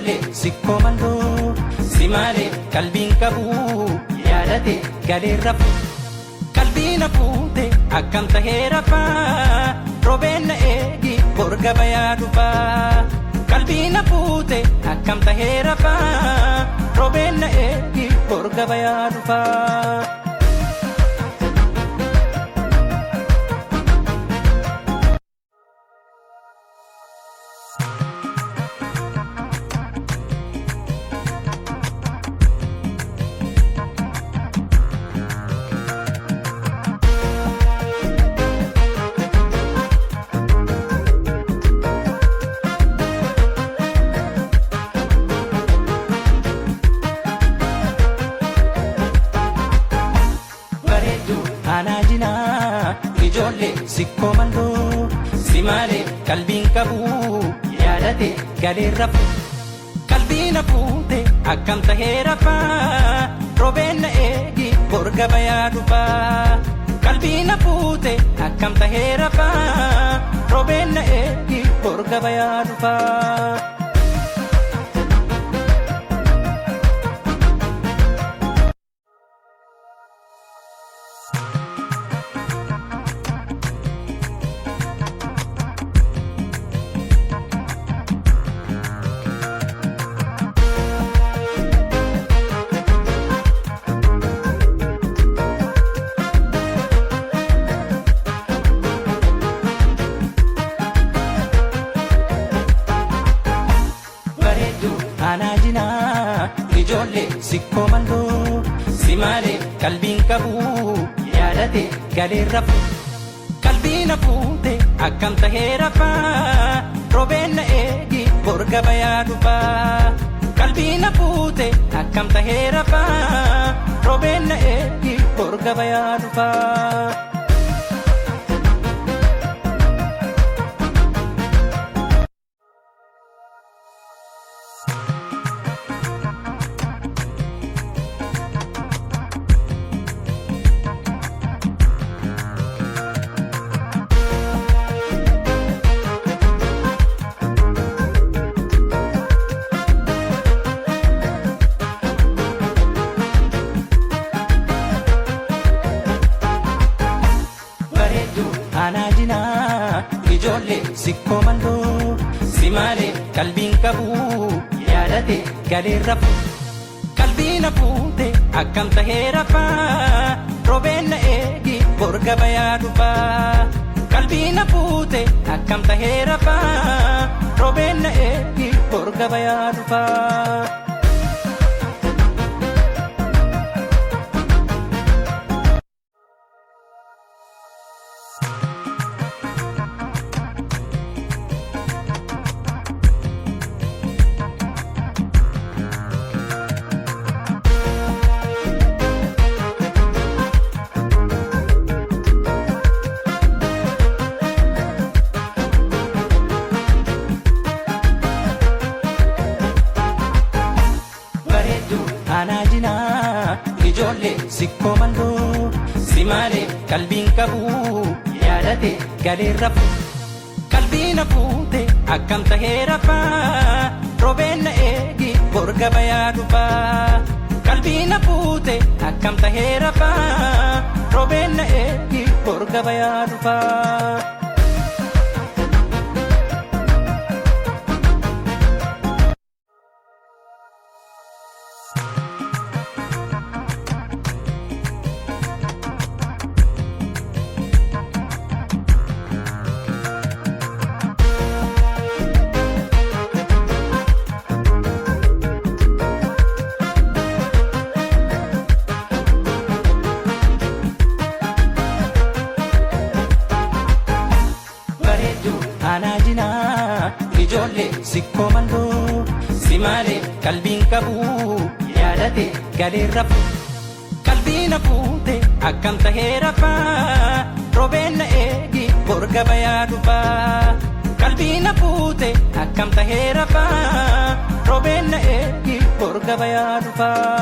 ijoollee sikkoo mandoo si malee qalbiin qabu yaadate galeerra qalbiin hafuute akkam tahee rafaa roobeen na eegi borga bayaa dhufaa qalbiin hafuute akkam tahee rafaa roobeen na eegi borga bayaa dhufaa. Ijoollee sikkoo mandoo si malee qalbiin qabu yaadate galeerra qalbiin hafuute akkam tahee rafaa roobeen na eegi borga bayaa dhufaa qalbiin hafuute akkam tahee rafaa roobeen na eegi borga bayaa dhufaa. Ijoollee sikkoo mandoo si malee qalbiin qabu yaadate galeerra qalbiin hafuute akkam tahee rafaa roobeen na eegi borga bayaa dhufaa qalbiin hafuute akkam tahee rafaa roobeen na eegi borga bayaa dhufaa. Ijoollee sikkoo mandoo si malee qalbiin qabu yaadate galeerra qalbiin hafuute akkam tahee rafaa roobeen na eegi borga bayaa dhufaa qalbiin hafuute akkam tahee rafaa roobeen na eegi borga bayaa dhufaa. Ijoollee sikkoo mandoo si malee qalbiin qabu yaadate galeerra qalbiin hafuute akkam tahee rafaa roobeen na eegi borga bayaa dhufaa qalbiin hafuute akkam tahee rafaa roobeen na eegi borga bayaa dhufaa. Ijoollee sikkoo mandoo si malee qalbiin qabu yaadate galeerra qalbiin hafuute akkam tahee rafaa roobeen na eegi borga bayaa dhufaa qalbiin hafuute akkam tahee rafaa roobeen na eegi borga bayaa dhufaa.